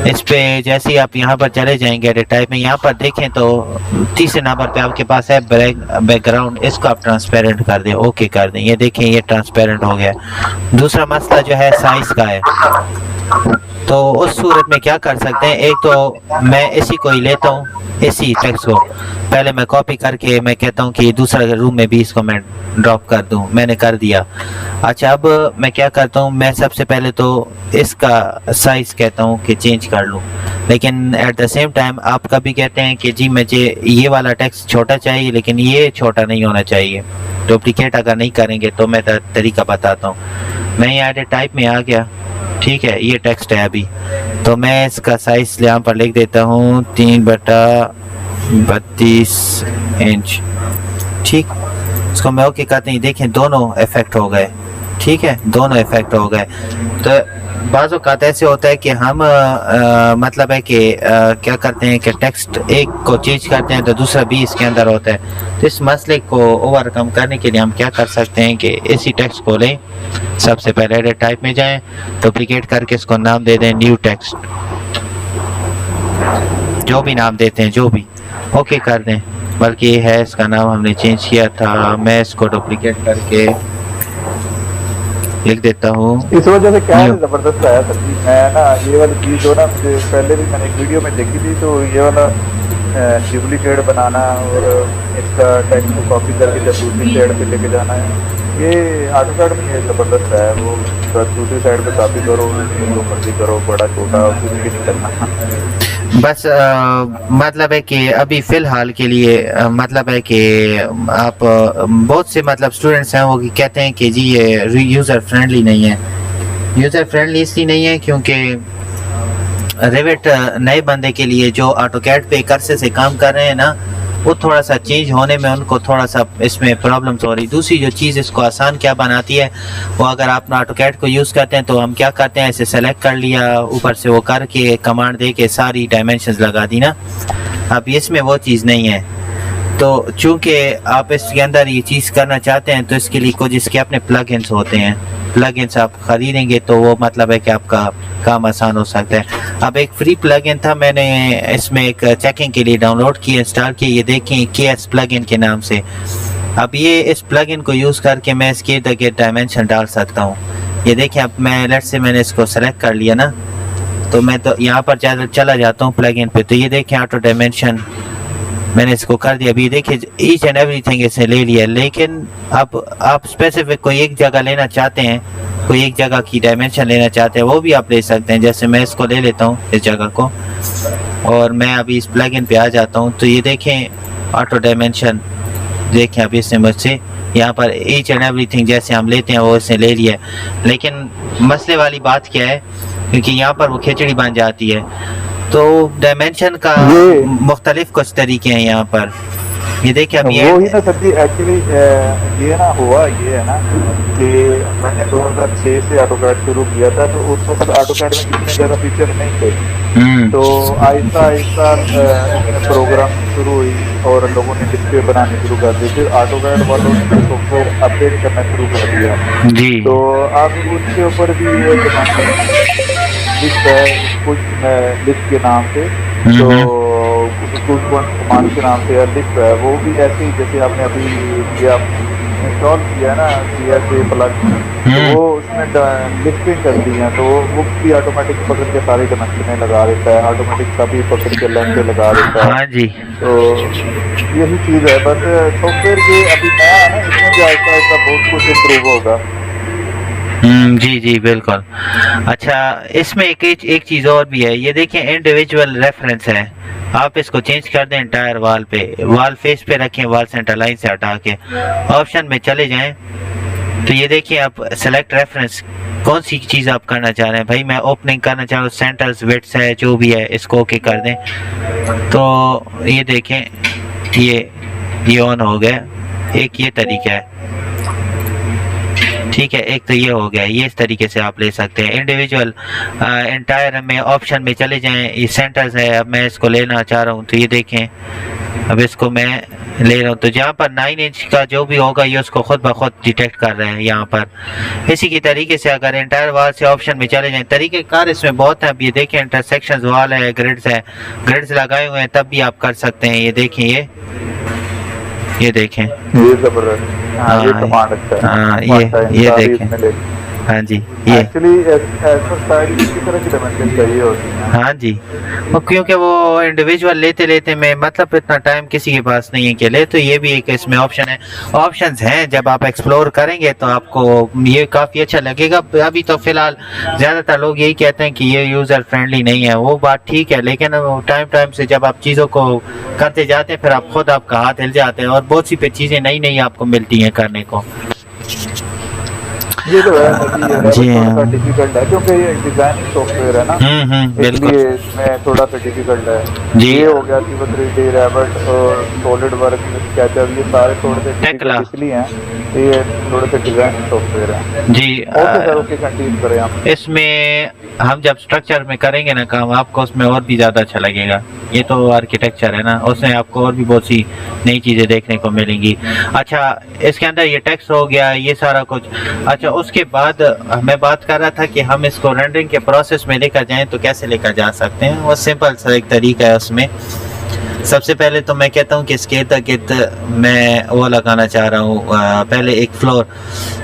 इस पे जैसे ही आप यहाँ पर चले जाएंगे एडिट टाइप में, यहाँ पर देखें तो तीसरे नंबर पे आपके पास है ब्लैक बैकग्राउंड, इसको आप ट्रांसपेरेंट कर दें, ओके कर दें। ये देखें ये ट्रांसपेरेंट हो गया। दूसरा मसला जो है साइज का है, तो उस सूरत में क्या कर सकते हैं, एक तो मैं इसी को ही लेता हूँ, इसी टेक्स्ट को पहले मैं कॉपी करके मैं कहता हूँ कि दूसरा रूम में भी इसको मैं ड्रॉप कर दूँ, मैंने कर दिया। अच्छा अब मैं क्या करता हूँ, मैं सबसे पहले तो इसका साइज कहता हूँ कि चेंज कर लूँ, लेकिन एट द सेम टाइम आप कभी कहते हैं कि जी मुझे ये वाला टेक्स्ट छोटा चाहिए लेकिन ये छोटा नहीं होना चाहिए। डुप्लीकेट अगर नहीं करेंगे तो मैं तरीका बताता हूँ। मैं यहाँ एडिट टाइप में आ गया, ठीक है, ये टेक्स्ट है अभी, तो मैं इसका साइज यहाँ पर लिख देता हूँ 3/32 इंच, ठीक। इसको मैं ओके कहते हैं, देखें दोनों इफेक्ट हो गए, ठीक है, दोनों इफेक्ट हो गए। तो बाज़ औक़ात ऐसे होता है कि हम मतलब है कि क्या करते हैं कि टेक्स्ट एक को चेंज करते हैं तो दूसरा भी इसके अंदर होता है। तो इस मसले को ओवरकम करने के लिए हम क्या कर सकते हैं कि इसी टेक्स्ट को लें, सबसे पहले एडिट टाइप में जाएं, डुप्लीकेट करके इसको नाम दे दें न्यू टेक्स्ट, जो भी नाम देते हैं जो भी, ओके कर दें। बल्कि ये है इसका नाम हमने चेंज किया था, मैं इसको डुप्लीकेट करके लिख देता हूँ। इस वजह से क्या है ज़बरदस्त आया सर जी। मैं ना ये वाली चीज़ जो ना मुझे पहले भी मैंने एक वीडियो में देखी थी, तो ये वाला डुप्लीकेट बनाना और इसका टेक्स्ट को कॉपी करके जब दूसरी साइड पे लेके जाना है, ये AutoCAD में ये ज़बरदस्त है। वो बस दूसरी साइड पे कॉपी करो, जो मर्जी करो, बड़ा छोटा कुछ भी नहीं करना। बस मतलब है कि अभी फ़िलहाल के लिए मतलब है कि आप बहुत से मतलब स्टूडेंट्स हैं वो कहते हैं कि जी ये यूज़र फ्रेंडली नहीं है। यूज़र फ्रेंडली इसलिए नहीं है क्योंकि रिविट नए बंदे के लिए जो AutoCAD पे कर्सर से काम कर रहे हैं ना, वो थोड़ा सा चेंज होने में उनको थोड़ा सा इसमें प्रॉब्लम्स हो रही। दूसरी जो चीज़ इसको आसान क्या बनाती है, वो अगर आप AutoCAD को यूज़ करते हैं तो हम क्या करते हैं, इसे सेलेक्ट कर लिया, ऊपर से वो करके कमांड दे के सारी डायमेंशंस लगा दी ना। अब इसमें वो चीज़ नहीं है, तो चूँकि आप इसके अंदर ये चीज़ करना चाहते हैं तो इसके लिए कुछ इसके अपने प्लगइन्स होते हैं, प्लगइन्स आप ख़रीदेंगे तो वो मतलब है कि आपका काम आसान हो सकता है। अब एक फ्री प्लगइन था, मैंने इसमें एक चेकिंग के लिए डाउनलोड किया, इंस्टॉल किया, ये देखें KS प्लगइन के नाम से। अब ये इस प्लगइन को यूज़ करके मैं इसके इर्द गिर्द डायमेंशन डाल सकता हूँ। ये देखें, अब मैं लेट्स से मैंने इसको सेलेक्ट कर लिया ना, तो मैं तो यहाँ पर चला जाता हूँ प्लगइन पे, तो ये देखें ऑटो डायमेंशन मैंने इसको कर दिया। अभी देखिए ईच एंड एवरीथिंग इसने ले लिया, लेकिन अब आप स्पेसिफिक कोई एक जगह लेना चाहते हैं, कोई एक जगह की डायमेंशन लेना चाहते हैं, वो भी आप ले सकते हैं। जैसे मैं इसको ले लेता हूँ इस जगह को, और मैं अभी इस प्लगइन पे आ जाता हूँ, तो ये देखें ऑटो डायमेंशन, देखें अभी इसने मुझसे यहाँ पर ईच एंड एवरीथिंग जैसे हम लेते हैं वो इसने ले लिया। लेकिन मसले वाली बात क्या है, क्योंकि यहाँ पर वो खिचड़ी बन जाती है, तो डायमेंशन का मुख्तलिफ कुछ तरीके हैं यहाँ पर। ये देखिए अब ये वो ही ना सर जी, एक्चुअली ये ना हुआ ये है ना कि मैंने 2006 से AutoCAD शुरू किया था, तो उस वक्त AutoCAD में इतने ज़्यादा फीचर नहीं थे। तो आहिस्ता आहिस्ता प्रोग्राम शुरू हुई और लोगों ने डिस्प्ले बनाने शुरू कर दी, फिर AutoCAD वालों ने सॉफ्टवेयर अपडेट करना शुरू कर दिया जी। तो अब उसके ऊपर भी एक लिस्ट है, कुछ लिस्ट के नाम से, तो कुछ कमांड के नाम से लिस्ट है, वो भी ऐसे ही जैसे आपने अभी किया इंस्टॉल किया ना CSA प्लग, तो वो उसमें लिस्टिंग कर दी है, तो वो भी ऑटोमेटिक पकड़ के सारी डायमेंशनें लगा देता है, ऑटोमेटिक सभी पकड़ के लेंथ लगा देता है। हाँ जी। तो यही चीज़ है, बस सॉफ्टवेयर ये अभी नया है ना, इसमें भी आहिस्ता आहिस्ता बहुत कुछ इम्प्रूव होगा। जी जी बिल्कुल। अच्छा इसमें एक चीज़ और भी है, ये देखें इंडिविजुअल रेफरेंस है, आप इसको चेंज कर दें एंटायर वाल पे, वाल फेस पे रखें, वाल सेंटर लाइन से हटा के ऑप्शन में चले जाएं, तो ये देखिए आप सेलेक्ट रेफरेंस, कौन सी चीज़ आप करना चाह रहे हैं। भाई मैं ओपनिंग करना चाह रहा हूँ, सेंटर्स विड्थ है जो भी है इसको ओके कर दें, तो ये देखें ये ऑन हो गया। एक ये तरीका है, ठीक है, एक तो ये हो गया, ये इस तरीके से आप ले सकते हैं। इंडिविजुअल एंटायर में ऑप्शन में चले जाएं, ये सेंटर्स है, अब मैं इसको लेना चाह रहा हूँ, तो ये देखें अब इसको मैं ले रहा हूँ, तो जहाँ पर 9 इंच का जो भी होगा ये उसको खुद ब खुद डिटेक्ट कर रहे हैं यहाँ पर। इसी की तरीके से अगर एंटायर वाल से ऑप्शन में चले जाएं, तरीके कार इसमें बहुत है। अब ये देखें इंटरसेक्शन वाल है, ग्रिड्स लगाए हुए हैं, तब भी आप कर सकते हैं। ये देखें, ये देखें, ये जबरदस्त। हाँ, ये कमांड अच्छा है। हाँ, ये देखें, हाँ जी, ये एक्चुअली ऐसा साइड इसी तरह की डायमेंशन चाहिए होती है। हाँ जी, वो क्योंकि वो इंडिविजुअल लेते में मतलब इतना टाइम किसी के पास नहीं है कि ले, तो ये भी एक इसमें ऑप्शन है। ऑप्शंस हैं, जब आप एक्सप्लोर करेंगे तो आपको ये काफ़ी अच्छा लगेगा। अभी तो फिलहाल ज़्यादातर लोग यही कहते हैं कि ये यूज़र फ्रेंडली नहीं है, वो बात ठीक है, लेकिन टाइम से जब आप चीज़ों को करते जाते हैं फिर आप खुद आपका हाथ हिल जाते हैं और बहुत सी चीज़ें नई आपको मिलती हैं करने को। ये तो है जी थोड़ा सा हाँ। डिफिकल्ट है क्योंकि ये डिजाइनिंग सॉफ्टवेयर है ना, बिल्कुल इसलिए इसमें थोड़ा सा डिफिकल्ट है। जी। ये हो गया सिवा 3D रैबिट और सॉलिड वर्क, स्केचअप, ये सारे थोड़े से टेक्ला। डिफिकल्ट इसलिए हैं, ये थोड़े से डिजाइनिंग सॉफ्टवेयर हैं। जी, ओके सर, ओके कंटिन्यू करें हम। इसमें हम जब स्ट्रक्चर में करेंगे ना काम, आपको उसमें और भी ज़्यादा अच्छा लगेगा। ये तो आर्किटेक्चर है ना, उसमें आपको और भी बहुत सी नई चीज़ें देखने को मिलेंगी। अच्छा, इसके अंदर ये टेक्स्ट हो गया, ये सारा कुछ। अच्छा, उसके बाद मैं बात कर रहा था कि हम इसको रेंडरिंग के प्रोसेस में लेकर जाएं तो कैसे लेकर जा सकते हैं। वो सिंपल सा एक तरीका है उसमें। सबसे पहले तो मैं कहता हूँ कि इसके तक मैं वो लगाना चाह रहा हूँ, पहले एक फ्लोर।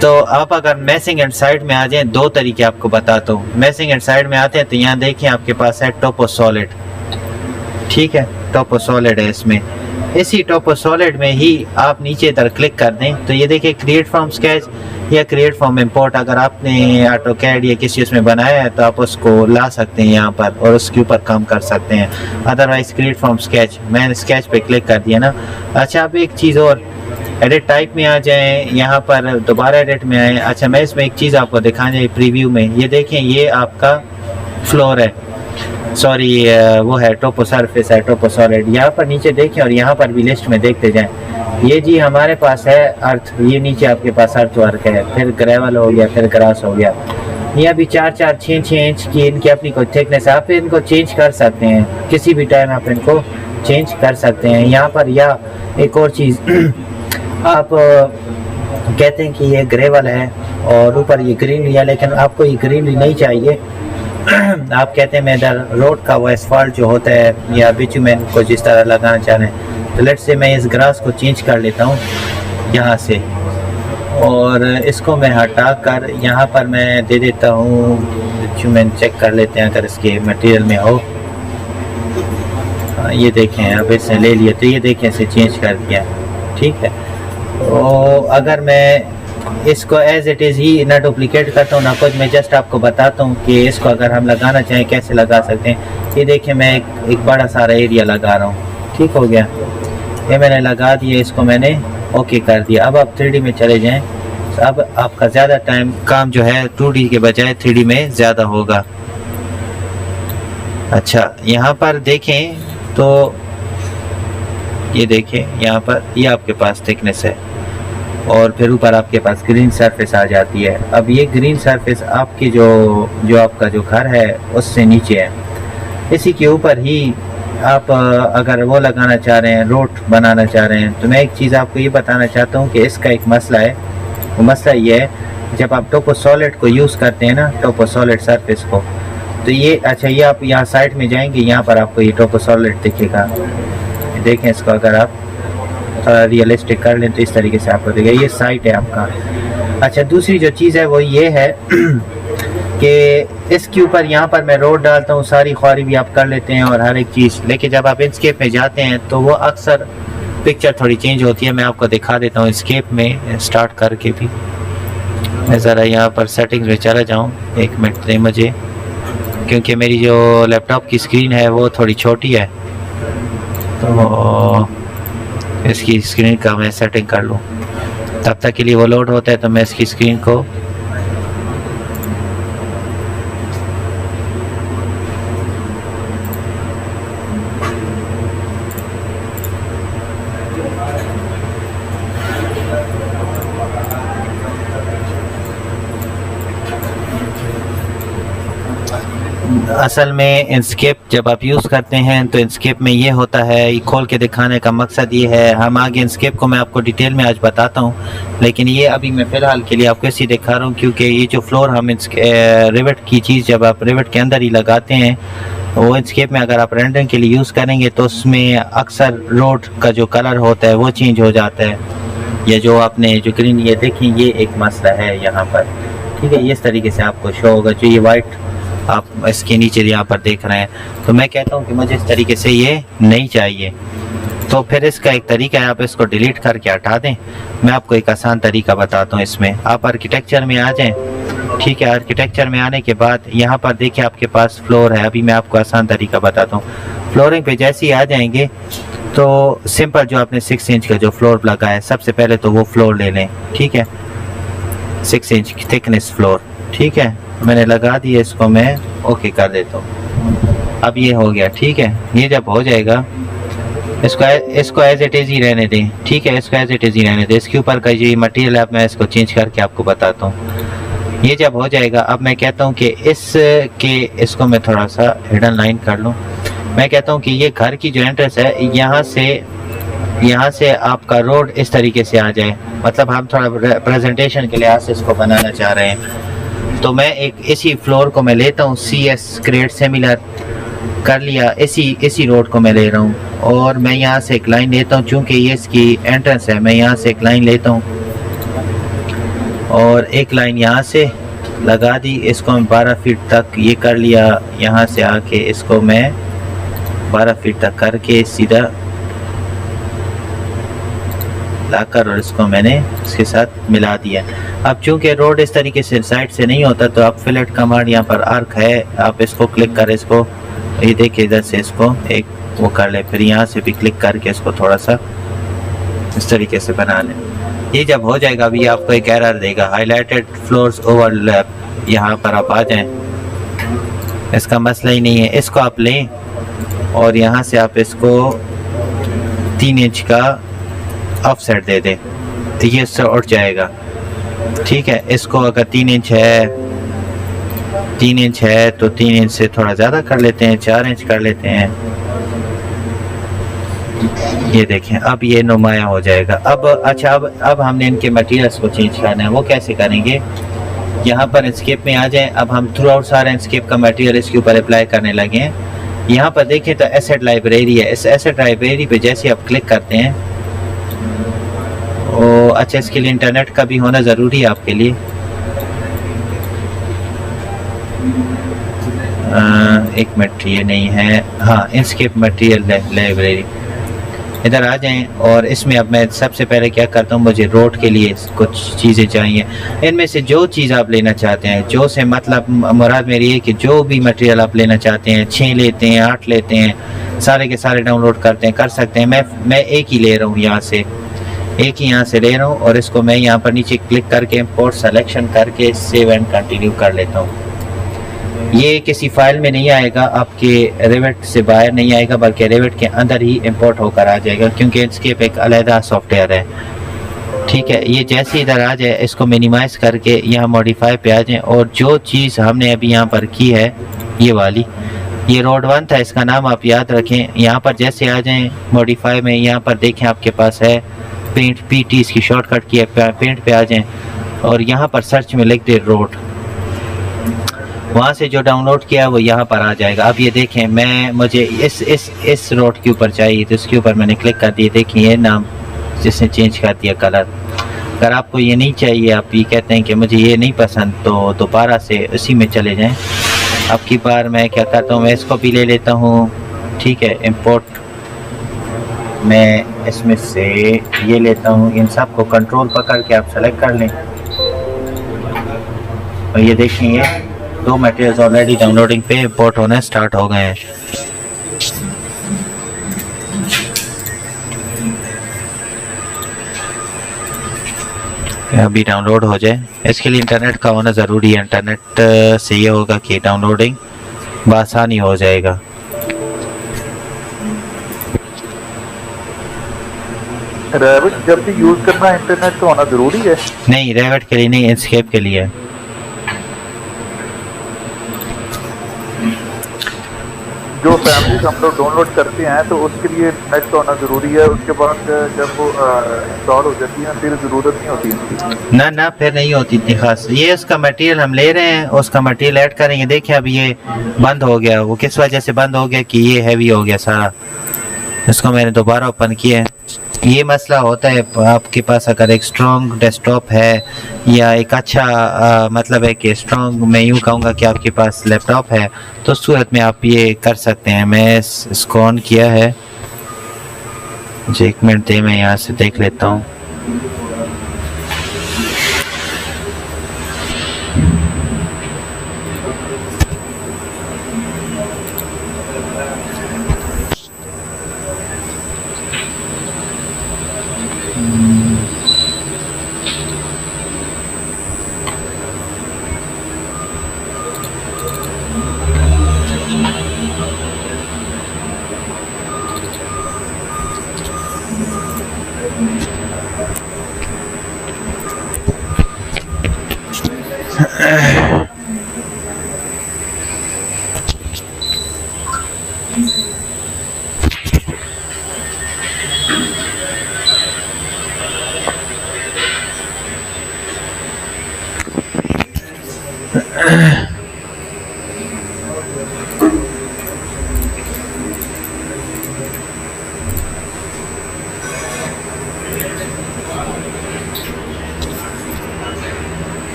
तो आप अगर मैसिंग एंड साइड में आ जाएं, दो तरीके आपको बताता हूँ। मैसिंग एंड साइड में आते हैं तो यहाँ देखिए आपके पास है टोपो सॉलिड, ठीक है, टोपो सॉलिड है इसमें। इसी टोपो सॉलिड में ही आप नीचे इधर क्लिक कर दें तो ये देखिए क्रिएट फ्रॉम स्केच या क्रिएट फ्रॉम इंपोर्ट। अगर आपने ऑटोकैड या किसी उसमें बनाया है तो आप उसको ला सकते हैं यहाँ पर और उसके ऊपर काम कर सकते हैं। अदरवाइज क्रिएट फ्रॉम स्केच, मैंने स्केच पे क्लिक कर दिया ना। अच्छा, अब एक चीज़ और, एडिट टाइप में आ जाएं, यहाँ पर दोबारा एडिट में आए। अच्छा, मैं इसमें एक चीज़ आपको दिखाने प्रीव्यू में, ये देखें, ये आपका फ्लोर है, सॉरी वो है टोपो सरफेस है, टोपो सॉलिड। यहाँ पर नीचे देखें और यहाँ पर भी लिस्ट में देखते जाएं। ये जी हमारे पास है अर्थ, ये नीचे आपके पास अर्थ वर्क है, फिर ग्रेवल हो गया, फिर ग्रास हो गया। ये अभी 4-6 इंच की इनकी अपनी कोई थिकनेस, आप इनको चेंज कर सकते हैं किसी भी टाइम, आप इनको चेंज कर सकते हैं यहाँ पर। या एक और चीज़ आप कहते हैं कि ये ग्रेवल है और ऊपर ये ग्रीनरी है, लेकिन आपको ये ग्रीनरी नहीं चाहिए। आप कहते हैं मैं इधर रोड का वो एसफाल्ट जो होता है या बिचुमेन को जिस तरह लगाना चाह रहे हैं, तो लेट्स से मैं इस ग्रास को चेंज कर लेता हूँ यहाँ से, और इसको मैं हटा कर यहाँ पर मैं दे देता हूँ बिचुमेन। चेक कर लेते हैं अगर इसके मटेरियल में हो। ये देखें, अब इसने ले लिया तो ये देखें इसे चेंज कर दिया, ठीक है। तो अगर मैं इसको एज इट इज़ ही ना डुप्लीकेट करता हूँ ना कुछ, मैं जस्ट आपको बताता हूँ कि इसको अगर हम लगाना चाहें कैसे लगा सकते हैं। ये देखिए, मैं एक बड़ा सारा एरिया लगा रहा हूँ, ठीक हो गया, ये मैंने लगा दिया, इसको मैंने ओके कर दिया। अब आप 3D में चले जाएं, तो अब आपका ज़्यादा टाइम काम जो है 2D के बजाय 3D में ज़्यादा होगा। अच्छा, यहाँ पर देखें तो ये देखें, यहाँ पर ये आपके पास थिकनेस है और फिर ऊपर आपके पास ग्रीन सरफेस आ जाती है। अब ये ग्रीन सरफेस आपके जो आपका जो घर है उससे नीचे है, इसी के ऊपर ही आप अगर वो लगाना चाह रहे हैं, रोड बनाना चाह रहे हैं, तो मैं एक चीज़ आपको ये बताना चाहता हूँ कि इसका एक मसला है। वो मसला ये है, जब आप टोपो सॉलिड को यूज़ करते हैं ना, टोपो सॉलिड सरफेस को, तो ये अच्छा, ये आप यहाँ साइड में जाएंगे, यहाँ पर आपको ये टोपो सॉलिड दिखेगा। देखें, इसको अगर आप रियलिस्टिक कर लें तो इस तरीके से आपको देगा, ये साइट है आपका। अच्छा, दूसरी जो चीज़ है वो ये है कि इसके ऊपर यहाँ पर मैं रोड डालता हूँ, सारी ख्वारी भी आप कर लेते हैं और हर एक चीज़, लेकिन जब आप इंस्केप में जाते हैं तो वो अक्सर पिक्चर थोड़ी चेंज होती है। मैं आपको दिखा देता हूँ इंस्केप में स्टार्ट करके भी। मैं ज़रा यहाँ पर सेटिंग्स में चला जाऊँ, 1 मिनट दें मुझे, क्योंकि मेरी जो लैपटॉप की स्क्रीन है वो थोड़ी छोटी है, तो इसकी स्क्रीन का मैं सेटिंग कर लूँ। तब तक के लिए वो लोड होता है तो मैं इसकी स्क्रीन को असल में इंस्केप जब आप यूज़ करते हैं तो इंस्केप में ये होता है, ये खोल के दिखाने का मकसद ये है, हम आगे इंस्केप को मैं आपको डिटेल में आज बताता हूँ, लेकिन ये अभी मैं फ़िलहाल के लिए आपको इसी दिखा रहा हूँ क्योंकि ये जो फ्लोर हम रिवेट की चीज़ जब आप रिवेट के अंदर ही लगाते हैं, वो इंस्केप में अगर आप रेंडरिंग के लिए यूज़ करेंगे तो उसमें अक्सर रोड का जो कलर होता है वो चेंज हो जाता है, या जो आपने जो ग्रीन ये देखें ये एक मसला है यहाँ पर, ठीक है। ये इस तरीके से आपको शो होगा, जो ये वाइट आप इसके नीचे यहाँ पर देख रहे हैं, तो मैं कहता हूँ कि मुझे इस तरीके से ये नहीं चाहिए, तो फिर इसका एक तरीका है, आप इसको डिलीट करके हटा दें। मैं आपको एक आसान तरीका बताता हूँ इसमें, आप आर्किटेक्चर में आ जाएं, ठीक है। आर्किटेक्चर में आने के बाद यहाँ पर देखिए आपके पास फ्लोर है, अभी मैं आपको आसान तरीका बताता हूँ। फ्लोरिंग पे जैसे ही आ जाएंगे तो सिंपल जो आपने 6 इंच का जो फ्लोर लगा है, सबसे पहले तो वो फ्लोर ले लें, ठीक है, 6 इंच थिकनेस फ्लोर, ठीक है। मैंने लगा दिया, इसको मैं ओके कर देता हूँ। अब ये हो गया, ठीक है। ये जब हो जाएगा इसको एज इट इज़ ही रहने दें, ठीक है, इसको एज इट इज़ ही रहने दें। इसके ऊपर का जो मटेरियल है मैं इसको चेंज करके आपको बताता हूँ। ये जब हो जाएगा, अब मैं कहता हूँ कि इसको मैं थोड़ा सा हिडन लाइन कर लूँ। मैं कहता हूँ कि ये घर की जो एंट्रेंस है, यहाँ से आपका रोड इस तरीके से आ जाए, मतलब हम थोड़ा प्रेजेंटेशन के लिहाज से इसको बनाना चाह रहे हैं, तो मैं एक इसी फ्लोर को मैं लेता हूँ, CS ग्रेड सिमिलर कर लिया, इसी रोड को मैं ले रहा हूँ और मैं यहाँ से एक लाइन लेता हूँ, चूँकि ये इसकी एंट्रेंस है, मैं यहाँ से एक लाइन लेता हूँ और एक लाइन यहाँ से लगा दी, इसको मैं 12 फीट तक ये कर लिया, यहाँ से आके इसको मैं 12 फीट तक करके सीधा लाकर और इसको मैंने इसके साथ मिला दिया। अब चूंकि रोड इस तरीके से साइड से नहीं होता तो आप फिलेट कमांड, यहाँ पर आर्क है, आप इसको क्लिक करें, इसको ये देखिए इधर से इसको एक वो कर ले, फिर यहाँ से भी क्लिक करके इसको थोड़ा सा इस तरीके से बना लें। ये जब हो जाएगा अभी आपको एक एरर देगा, हाईलाइटेड फ्लोर्स ओवरलैप, यहाँ पर आप आ जाएं, इसका मसला ही नहीं है। इसको आप लें और यहाँ से आप इसको 3 इंच का ऑफसेट दे दें तो ये इससे उठ जाएगा, ठीक है। इसको अगर 3 इंच है तो 3 इंच से थोड़ा ज़्यादा कर लेते हैं, 4 इंच कर लेते हैं। ये देखें अब ये नुमाया हो जाएगा। अब अच्छा, अब हमने इनके मटेरियल्स को चेंज करना है, वो कैसे करेंगे? यहाँ पर इंस्केप में आ जाएं। अब हम थ्रू आउट सारा इंस्केप का मटेरियल इसके ऊपर अप्लाई करने लगे हैं। यहाँ पर देखें तो एसेट लाइब्रेरी है, इस एसेट लाइब्रेरी पे जैसे आप क्लिक करते हैं, ओ अच्छा, इसके लिए इंटरनेट का भी होना ज़रूरी है आपके लिए। एक मिनट, ये नहीं है, हाँ, इंस्केप मटेरियल लाइब्रेरी, इधर आ जाएं और इसमें अब मैं सबसे पहले क्या करता हूँ, मुझे रोड के लिए कुछ चीज़ें चाहिए। इनमें से जो चीज़ आप लेना चाहते हैं, जो से मतलब मुराद मेरी है कि जो भी मटेरियल आप लेना चाहते हैं, 6 लेते हैं, 8 लेते हैं, सारे के सारे डाउनलोड करते हैं, कर सकते हैं। मैं एक ही ले रहा हूँ, यहाँ से एक ही यहाँ से ले रहा हूँ और इसको मैं यहाँ पर नीचे क्लिक करके इंपोर्ट सेलेक्शन करके सेव एंड कंटिन्यू कर लेता हूँ। ये किसी फाइल में नहीं आएगा, आपके रिवेट से बाहर नहीं आएगा, बल्कि रिवेट के अंदर ही इंपोर्ट होकर आ जाएगा, क्योंकि इंस्केप एक अलहदा सॉफ्टवेयर है, ठीक है। ये जैसे इधर आ जाए, इसको मिनिमाइज करके यहाँ मॉडिफाई पे आ जाएं और जो चीज़ हमने अभी यहाँ पर की है, ये वाली, ये रोड 1 था, इसका नाम आप याद रखें। यहाँ पर जैसे आ जाएं मॉडिफाई में, यहाँ पर देखें आपके पास है पेंट, PT इसकी शॉर्टकट की है, पेंट पे आ जाएं और यहाँ पर सर्च में लिख दे रोड, वहाँ से जो डाउनलोड किया है वो यहाँ पर आ जाएगा। अब ये देखें, मुझे इस रोड के ऊपर चाहिए तो इसके ऊपर मैंने क्लिक कर दिया, देखिए ये नाम जिसने चेंज कर दिया कलर। अगर आपको ये नहीं चाहिए, आप ये कहते हैं कि मुझे ये नहीं पसंद, तो दोबारा से उसी में चले जाएं। अब की बार मैं क्या करता हूँ, मैं इसको भी ले लेता हूँ, ठीक है, इंपोर्ट, मैं इसमें से ये लेता हूँ, इन सब को कंट्रोल पकड़ के आप सेलेक्ट कर लें और ये देखें, ये 2 मटेरियल्स ऑलरेडी डाउनलोडिंग पे इंपोर्ट होने स्टार्ट हो गए हैं। अभी डाउनलोड हो जाए, इसके लिए इंटरनेट का होना ज़रूरी है। इंटरनेट से ये होगा कि डाउनलोडिंग बआसानी हो जाएगा। रेविट जब भी यूज करना इंटरनेट का होना जरूरी है? नहीं, रेविट के लिए नहीं, इंस्केप के लिए। जो फैमिली से हम लोग डाउनलोड करते हैं तो उसके लिए नेट का होना ज़रूरी है। उसके बाद जब वो इंस्टॉल हो जाती है फिर ज़रूरत नहीं होती इनकी। ना ना फिर नहीं होती इतनी खास। ये उसका मटेरियल हम ले रहे हैं, उसका मटेरियल ऐड करेंगे। देखिए अभी ये बंद हो गया, वो किस वजह से बंद हो गया कि ये हैवी हो गया सारा। इसको मैंने दोबारा ओपन किया है। ये मसला होता है आपके पास अगर एक स्ट्रॉन्ग डेस्कटॉप है या एक अच्छा मतलब है कि स्ट्रॉन्ग, मैं यूँ कहूँगा कि आपके पास लैपटॉप है, तो उस सूरत में आप ये कर सकते हैं। मैं इसको ऑन किया है, मुझे 1 मिनट दे, मैं यहाँ से देख लेता हूँ।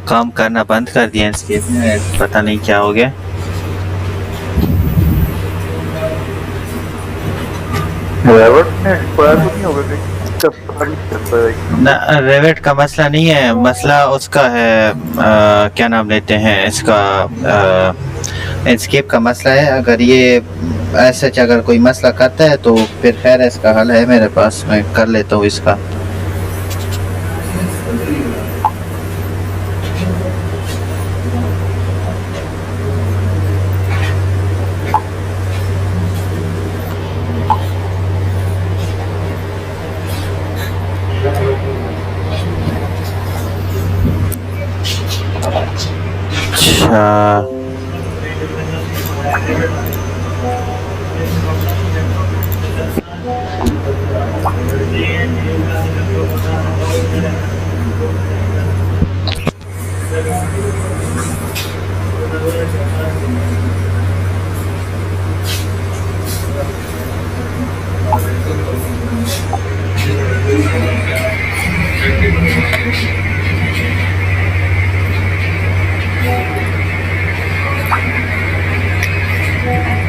काम करना बंद कर दिया इसके, पता नहीं क्या हो गया। ना रेवेट का मसला नहीं है, मसला उसका है क्या नाम लेते हैं इसका, एस्केप का मसला है। अगर ये ऐसा अगर कोई मसला करता है तो फिर खैर इसका हल है मेरे पास, मैं कर लेता हूँ इसका। अच्छा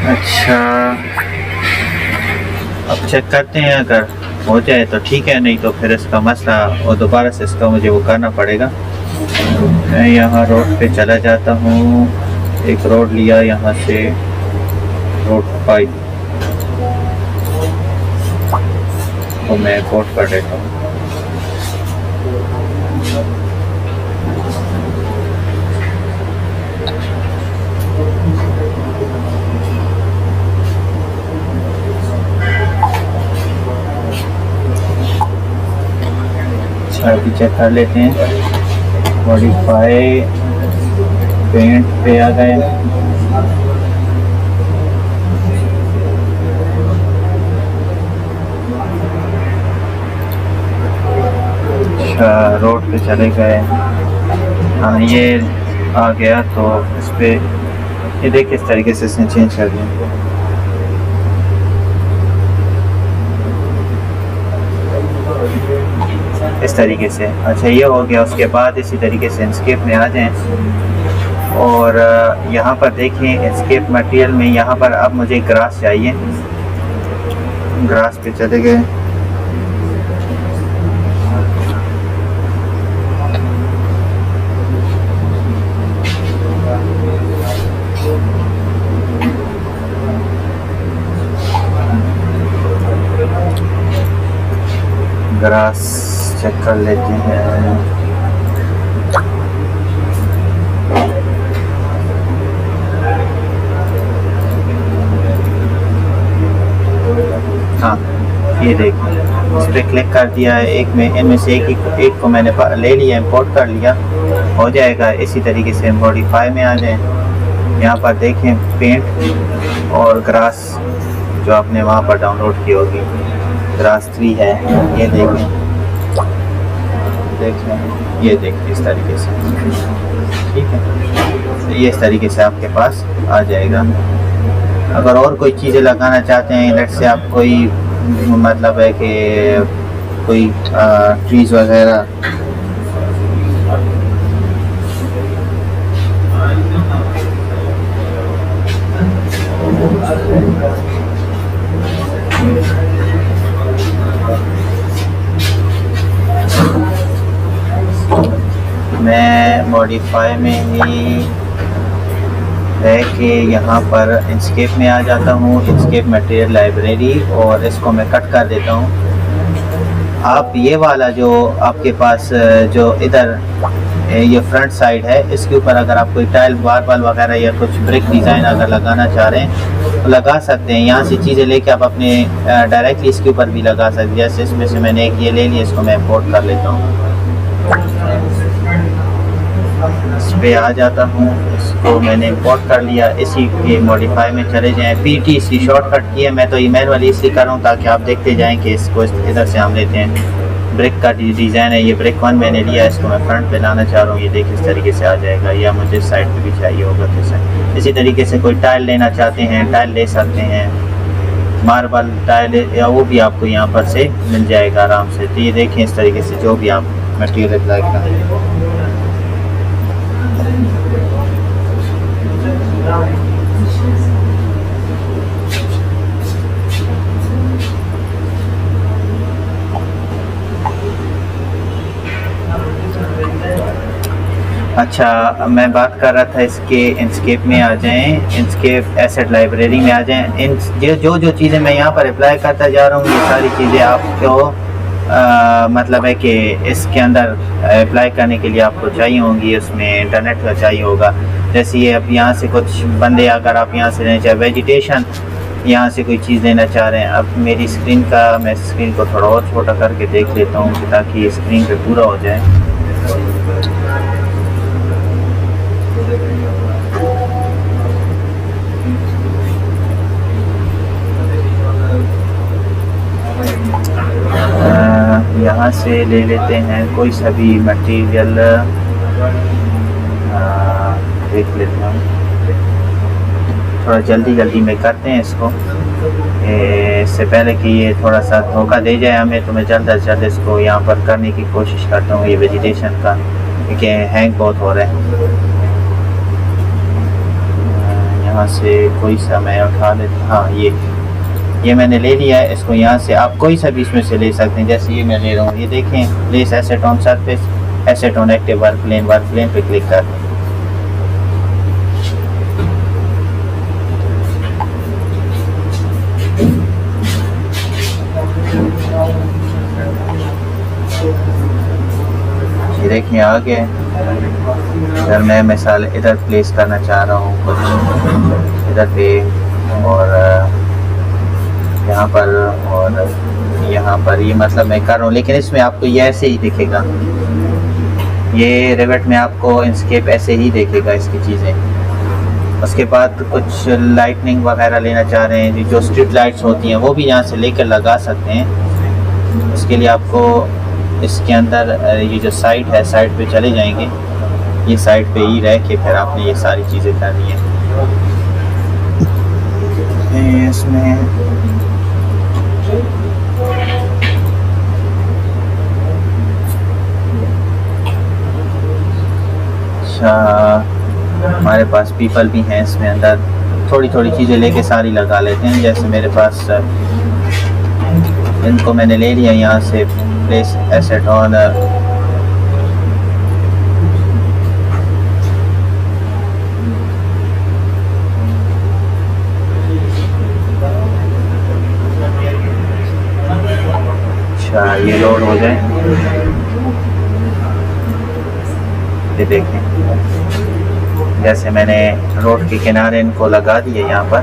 अच्छा, अब चेक करते हैं, अगर हो जाए तो ठीक है, नहीं तो फिर इसका मसला और दोबारा से इसका मुझे वो करना पड़ेगा। मैं यहाँ रोड पे चला जाता हूँ, एक रोड लिया यहाँ से, रोड 5 तो मैं कोट कर देता हूँ। अच्छा, अभी चेक कर लेते हैं। मॉडिफाई पेंट पे आ गए। अच्छा, रोड पे चले गए। हाँ, ये आ गया, तो इस पे ये देखिए इस तरीके से इसने चेंज कर दिया। इस तरीके से। अच्छा, ये हो गया। उसके बाद इसी तरीके से इंस्केप में आ जाएं और यहाँ पर देखें इंस्केप मटेरियल में, यहाँ पर अब मुझे ग्रास चाहिए। ग्रास पे चले गए। ग्रास चेक कर लेते हैं। हाँ, ये देखिए, इस पर क्लिक कर दिया है। एक में इनमें से एक को मैंने ले लिया, इंपोर्ट कर लिया, हो जाएगा। इसी तरीके से मॉडिफाई में आ जाए। यहाँ पर देखें पेंट और ग्रास जो आपने वहाँ पर डाउनलोड की होगी, ग्रास 3 है। ये देखें, ये देखिए इस तरीके से, ठीक है। तो ये इस तरीके से आपके पास आ जाएगा। अगर और कोई चीज़ें लगाना चाहते हैं, लेट से आप कोई मतलब है कि कोई ट्रीज वगैरह, मैं मॉडिफाई में ही है कि यहाँ पर इंस्केप में आ जाता हूँ, इंस्केप मटेरियल लाइब्रेरी, और इसको मैं कट कर देता हूँ। आप ये वाला जो आपके पास जो इधर ये फ्रंट साइड है, इसके ऊपर अगर आप कोई टाइल मार्बल वगैरह या कुछ ब्रिक डिज़ाइन अगर लगाना चाह रहे हैं तो लगा सकते हैं। यहाँ से चीज़ें लेके आप अपने डायरेक्टली इसके ऊपर भी लगा सकते हैं। जैसे इसमें से मैंने एक ये ले लिया, इसको मैं इंपोर्ट कर लेता हूँ। इस पे आ जाता हूँ, इसको मैंने इंपोर्ट कर लिया। इसी के मॉडिफाई में चले जाएं। PT इसकी शॉर्टकट की है, मैं तो ईमेल वाली इसलिए कर रहा हूँ ताकि आप देखते जाएं कि इसको इधर से हम लेते हैं। ब्रिक का डिज़ाइन है, ये ब्रिक 1 मैंने लिया, इसको मैं फ्रंट पे लाना चाह रहा हूँ। ये देखिए इस तरीके से आ जाएगा, या मुझे साइड पे भी चाहिए होगा तो इसी तरीके से कोई टाइल लेना चाहते हैं, टाइल ले सकते हैं, मार्बल टाइल, या वो भी आपको यहाँ पर से मिल जाएगा आराम से। तो ये देखें इस तरीके से जो भी आप मटेरियल अप्लाई करें। अच्छा, मैं बात कर रहा था इसके इंस्केप में आ जाएं, इंस्केप एसेट लाइब्रेरी में आ जाएं। इन जो चीज़ें मैं यहाँ पर अप्लाई करता जा रहा हूँ, ये सारी चीज़ें आपको मतलब है कि इसके अंदर अप्लाई करने के लिए आपको चाहिए होंगी, उसमें इंटरनेट का चाहिए होगा। जैसे ये अब यहाँ से कुछ बंदे, अगर आप यहाँ से लेना चाहे वेजिटेशन, यहाँ से कोई चीज़ लेना चाह रहे हैं। अब मेरी स्क्रीन का, मैं स्क्रीन को थोड़ा और छोटा करके देख लेता हूँ ताकि ये स्क्रीन पे पूरा हो जाए। यहाँ यहाँ से ले लेते हैं कोई सा भी मटेरियल, देख लेते हैं थोड़ा जल्दी में करते हैं इसको, इससे पहले कि ये थोड़ा सा धोखा दे जाए हमें, तो मैं जल्द अज जल्द इसको यहाँ पर करने की कोशिश करता हूँ ये वेजिटेशन का, क्योंकि हैंग बहुत हो रहा है। यहाँ से कोई सा मैं उठा लेता, हाँ ये मैंने ले लिया है। इसको यहाँ से आप कोई सा भी इसमें से ले सकते हैं, जैसे ये मैं ले रहा हूँ, ये देखें place asset on surface, asset on active work plane पे क्लिक कर दें। ये देखें आगे, अगर मैं मिसाल इधर प्लेस करना चाह रहा हूँ कुछ इधर पे और यहाँ पर और यहाँ पर, ये मतलब मैं कर रहा हूँ, लेकिन इसमें आपको ये ऐसे ही दिखेगा, ये रिवेट में आपको इंस्केप ऐसे ही देखेगा इसकी चीज़ें। उसके बाद कुछ लाइटनिंग वगैरह लेना चाह रहे हैं, जो स्ट्रीट लाइट्स होती हैं वो भी यहाँ से लेकर लगा सकते हैं। उसके लिए आपको इसके अंदर ये जो साइट है, साइट पे चले जाएंगे, ये साइट पे ही रह के फिर आपने ये सारी चीज़ें करनी है। इसमें अच्छा हमारे पास पीपल भी हैं इसमें अंदर, थोड़ी चीज़ें लेके सारी लगा लेते हैं। जैसे मेरे पास इनको मैंने ले लिया यहाँ से, प्लेस एसेट ऑन अच्छा ये लोड हो जाए, ये देखें जैसे मैंने रोड के किनारे इनको लगा दिए यहाँ पर।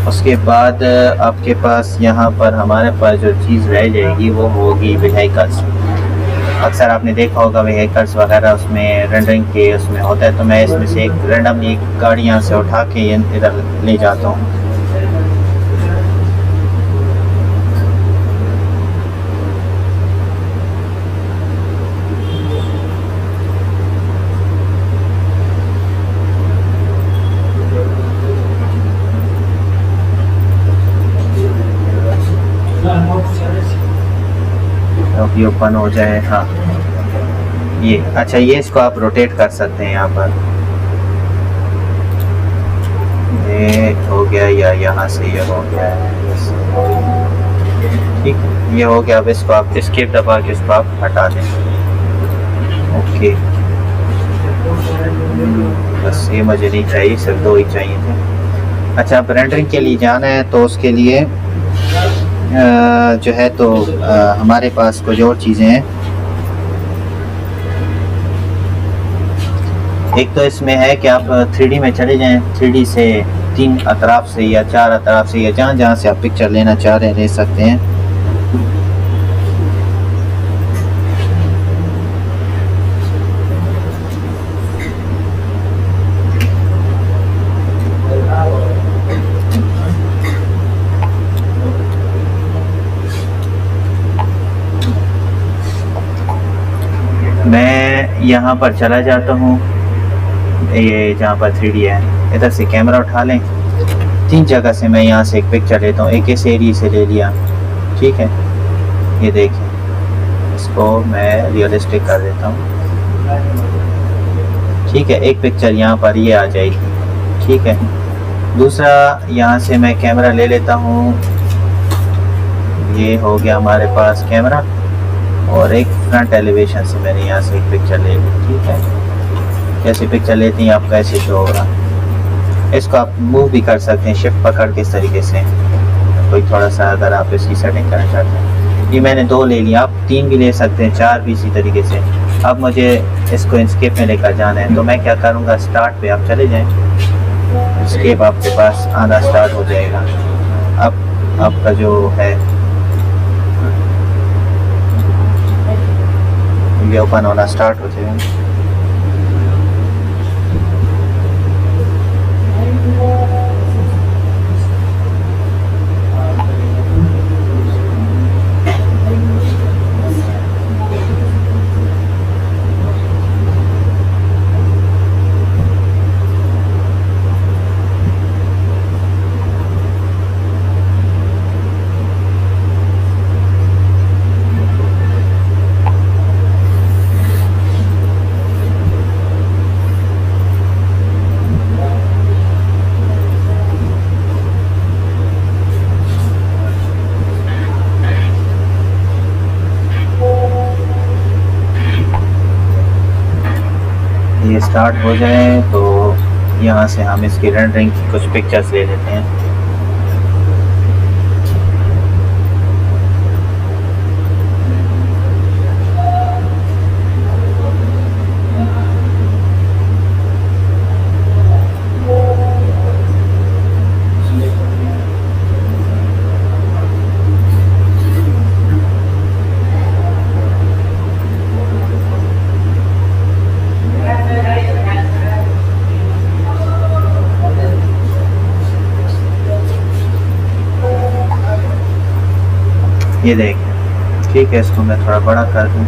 उसके बाद आपके पास यहाँ पर हमारे पास जो चीज़ रह जाएगी वो होगी व्हीकल्स। अक्सर आपने देखा होगा व्हीकल्स वगैरह उसमें रेंडरिंग के उसमें होता है, तो मैं इसमें से एक रैंडमली गाड़ी यहाँ से उठा के इधर ले जाता हूँ। अब ये ओपन हो जाए, हाँ ये अच्छा, ये इसको आप रोटेट कर सकते हैं यहाँ पर, ये हो गया या यहाँ से ये हो गया, ठीक ये हो गया। अब इसको आप एस्केप दबा के इसको आप हटा दें। ओके बस ये मुझे नहीं चाहिए, सिर्फ दो ही चाहिए थे। अच्छा अब रेंडरिंग के लिए जाना है तो उसके लिए जो है तो हमारे पास कुछ और चीज़ें हैं। एक तो इसमें है कि आप 3D में चले जाएं, 3D से 3 अतराफ से या 4 अतराफ से या जहाँ से आप पिक्चर लेना चाह रहे हैं ले सकते हैं। मैं यहाँ पर चला जाता हूँ, ये जहाँ पर 3D है, इधर से कैमरा उठा लें। 3 जगह से मैं यहाँ से एक पिक्चर लेता हूँ, एक इस एरिया से ले लिया, ठीक है ये देखें, इसको मैं रियलिस्टिक कर देता हूँ, ठीक है। एक पिक्चर यहाँ पर ये आ जाएगी, ठीक है। दूसरा यहाँ से मैं कैमरा ले लेता हूँ, ये हो गया हमारे पास कैमरा, और एक फ्रंट एलिवेशन से मैंने यहाँ से एक पिक्चर ले ली, ठीक है। जैसे पिक्चर लेते हैं आपका ऐसे शो होगा। इसको आप मूव भी कर सकते हैं शिफ्ट पकड़ के इस तरीके से, कोई थोड़ा सा अगर आप इसकी सेटिंग करना चाहते हैं। ये मैंने 2 ले लिया, आप 3 भी ले सकते हैं, 4 भी इसी तरीके से। अब मुझे इसको इंस्केप में लेकर जाना है, तो मैं क्या करूँगा, स्टार्ट पे आप चले जाएँ, इंस्केप आपके पास आना स्टार्ट हो जाएगा। अब आपका जो है ये ओपन होना स्टार्ट हो जाएगा। ये स्टार्ट हो जाए तो यहाँ से हम इसकी रेंडरिंग की कुछ पिक्चर्स ले लेते हैं। ये देखें, ठीक है, इसको मैं थोड़ा बड़ा कर दूँ।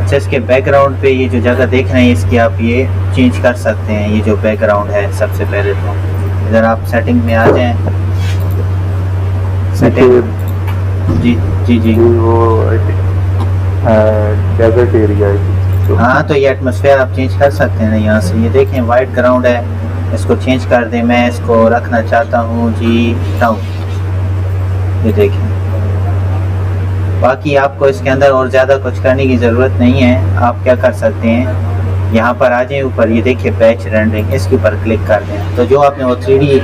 अच्छा, इसके बैकग्राउंड पे ये जो जगह देख रहे हैं इसकी आप ये चेंज कर सकते हैं। ये जो बैकग्राउंड है, सबसे पहले तो इधर आप सेटिंग में आ जाएं। सेटिंग, जी जी जी, वो डेजर्ट एरिया है। हाँ, तो ये एटमॉस्फेयर आप चेंज कर सकते हैं ना यहाँ से। ये देखें, वाइट ग्राउंड है, इसको चेंज कर दें। मैं इसको रखना चाहता हूँ जी टाउन। ये देखें, बाकी आपको इसके अंदर और ज़्यादा कुछ करने की ज़रूरत नहीं है। आप क्या कर सकते हैं, यहाँ पर आ जाएं ऊपर, ये देखिए बैच रेंडरिंग, इसके ऊपर क्लिक कर दें तो जो आपने वो 3D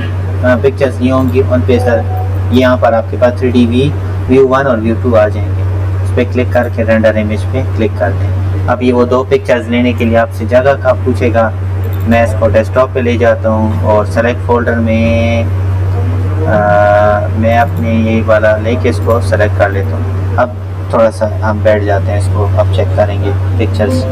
पिक्चर्स ली होंगी उन पे सर यहाँ पर आपके पास 3D व्यू 1 और व्यू 2 आ जाएंगे। इस पर क्लिक करके रेंडर इमेज पे क्लिक कर दें। अब ये वो दो पिक्चर्स लेने के लिए आपसे जगह का पूछेगा। मैं इसको डेस्कटॉप पे ले जाता हूँ और सेलेक्ट फोल्डर में मैं अपने ये वाला लेके इसको सेलेक्ट कर लेता हूँ। अब थोड़ा सा हम बैठ जाते हैं, इसको अब चेक करेंगे पिक्चर्स।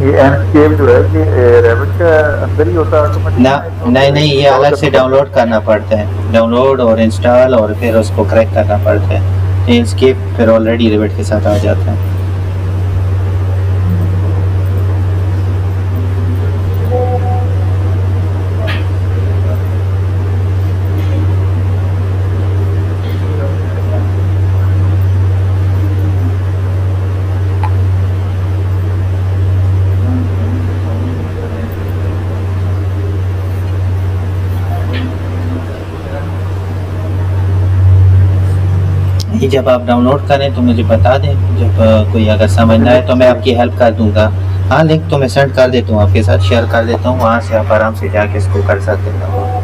ये एनस्केप जो है ये रेविट के अंदर ही होता है ना, नहीं, ये अलग से डाउनलोड करना पड़ता है। डाउनलोड और इंस्टॉल और फिर उसको क्रैक करना पड़ता है। एनस्केप फिर ऑलरेडी रेविट के साथ आ जाता है। जब आप डाउनलोड करें तो मुझे बता दें। जब कोई अगर समझ ना आए तो मैं आपकी हेल्प कर दूंगा। हाँ, लिंक तो मैं सेंड कर देता हूँ, आपके साथ शेयर कर देता हूँ, वहाँ से आप आराम से जाके इसको कर सकते हैं।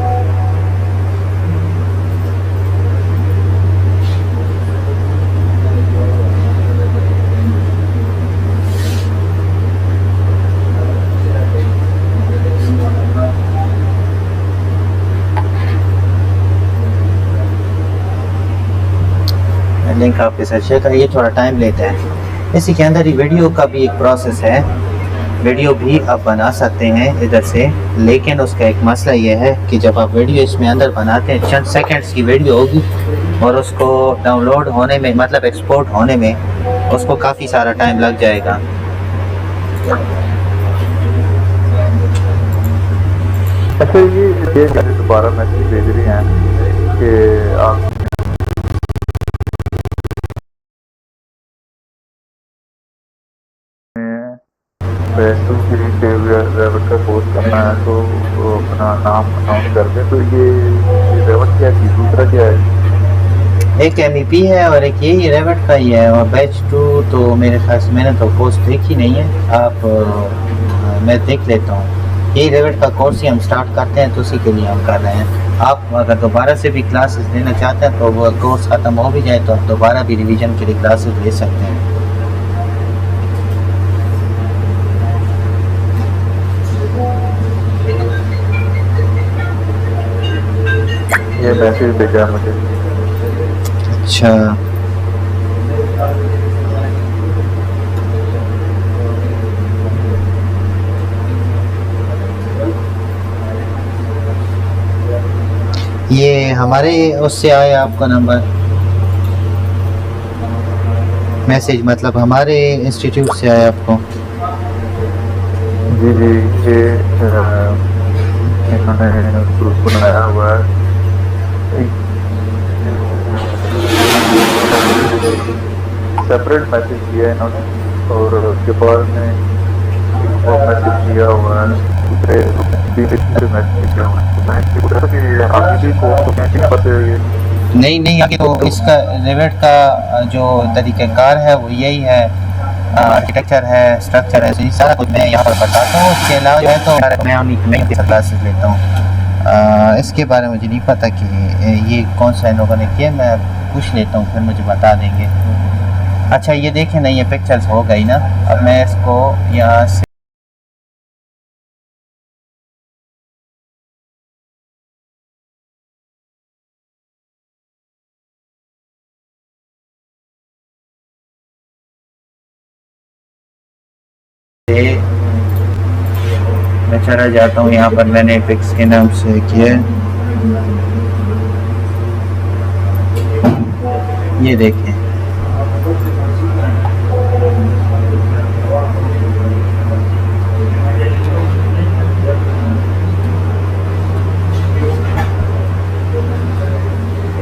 लिंक आपके साथ शेयर करिए, थोड़ा टाइम लेता है। इसी के अंदर ही वीडियो का भी एक प्रोसेस है। वीडियो भी आप बना सकते हैं इधर से, लेकिन उसका एक मसला ये है कि जब आप वीडियो इसमें अंदर बनाते हैं, चंद सेकंड्स की वीडियो होगी और उसको डाउनलोड होने में, मतलब एक्सपोर्ट होने में उसको काफ़ी सारा टाइम लग जाएगा। अच्छा, ये दोबारा मैसेज भेज रही हैं कि आप रेवट का कोर्स करना है तो अपना नाम अनाउंस कर दें। तो ये रेवट क्या है, दूसरा क्या है? एक MEP है और एक यही रेवट का ही है। और बैच 2 तो मेरे ख्याल से मैंने तो कोर्स देखी नहीं है। आप मैं देख लेता हूँ। यही रेवट का कोर्स ही हम स्टार्ट करते हैं तो उसी के लिए हम कर रहे हैं। आप अगर दोबारा से भी क्लासेस लेना चाहते हैं तो वो कोर्स ख़त्म हो भी जाए तो आप दोबारा भी रिवीजन के लिए क्लासेस ले सकते हैं। ये मैसेज भेजा मुझे। अच्छा, ये हमारे उससे आया आपका नंबर मैसेज, मतलब हमारे इंस्टीट्यूट से आया आपको? जी जी, ये इन्होंने ग्रुप बनाया हुआ है। सेपरेट मैसेज दिया है इन्होंने और उसके बाद में एक और मैसेज दिया हुआ है नहीं नहीं, आगे तो इसका रिवेट का जो तरीक़ाकार है वो यही है, आर्किटेक्चर है, स्ट्रक्चर है, ये सारा कुछ मैं यहाँ पर बताता हूँ। उसके अलावा जो है तो मैं क्लासेस लेता हूँ। इसके बारे में मुझे नहीं पता कि ये कौन सा इन लोगों ने किया, मैं पूछ लेता हूँ फिर मुझे बता देंगे। अच्छा ये देखें ना, ये पिक्चर्स हो गई ना, अब मैं इसको यहाँ से मैं चला जाता हूँ। यहाँ पर मैंने पिक्स के नाम से किया, ये देखें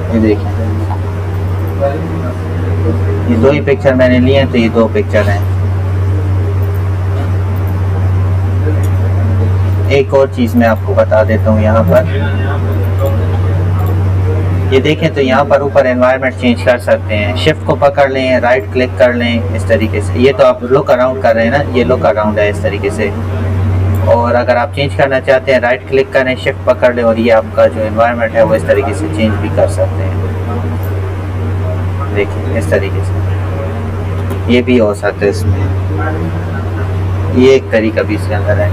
ये देखें, ये दो ही पिक्चर मैंने लिए हैं, तो ये दो पिक्चर हैं। एक और चीज़ मैं आपको बता देता हूँ, यहाँ पर ये देखें तो यहाँ पर ऊपर एनवायरनमेंट चेंज कर सकते हैं। शिफ्ट को पकड़ लें, राइट क्लिक कर लें इस तरीके से। ये तो आप लुक अराउंड कर रहे हैं ना, ये लुक अराउंड है इस तरीके से। और अगर आप चेंज करना चाहते हैं, राइट क्लिक करें, शिफ्ट पकड़ लें और ये आपका जो एनवायरनमेंट है वो इस तरीके से चेंज भी कर सकते हैं। देखिए इस तरीके से ये भी हो सकता है इसमें, ये एक तरीका भी इसके अंदर है।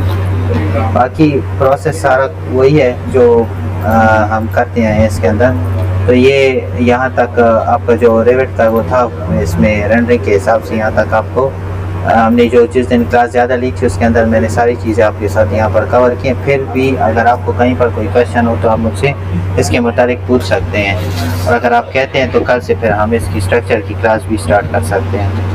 बाकी प्रोसेस सारा वही है जो हम करते हैं इसके अंदर। तो ये यहाँ तक आपका जो रिवेट का वो था, इसमें रेंडरिंग के हिसाब से यहाँ तक आपको हमने जो जिस दिन क्लास ज़्यादा ली थी उसके अंदर मैंने सारी चीज़ें आपके साथ यहाँ पर कवर की हैं। फिर भी अगर आपको कहीं पर कोई क्वेश्चन हो तो आप मुझसे इसके मुताबिक पूछ सकते हैं, और अगर आप कहते हैं तो कल से फिर हम इसकी स्ट्रक्चर की क्लास भी स्टार्ट कर सकते हैं।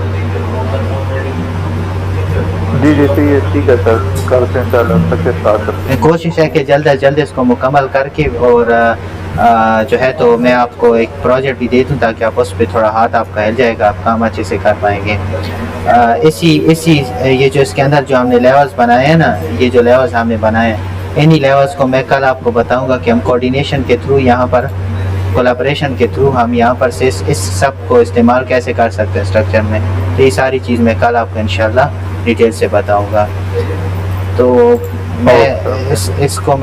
जी जी ठीक है सर, कल से इंशाल्लाह तक स्टार्ट करते हैं। कोशिश है कि जल्द अज जल्द इसको मुकम्मल करके और जो है तो मैं आपको एक प्रोजेक्ट भी दे दूँ ताकि आप उस पर थोड़ा हाथ आपका हिल जाएगा, आप काम अच्छे से कर पाएंगे। इसी ये जो इसके अंदर जो हमने लेवल्स बनाए हैं ना, ये जो लेवल्स हमने बनाए हैं, इन्हीं लेवल्स को मैं कल आपको बताऊंगा कि हम कोऑर्डिनेशन के थ्रू यहाँ पर, कोलैबोरेशन के थ्रू हम यहाँ पर से इस सब को इस्तेमाल कैसे कर सकते हैं स्ट्रक्चर में। तो ये सारी चीज़ मैं कल आपको इंशाल्लाह डिटेल से बताऊंगा। तो मैं इसको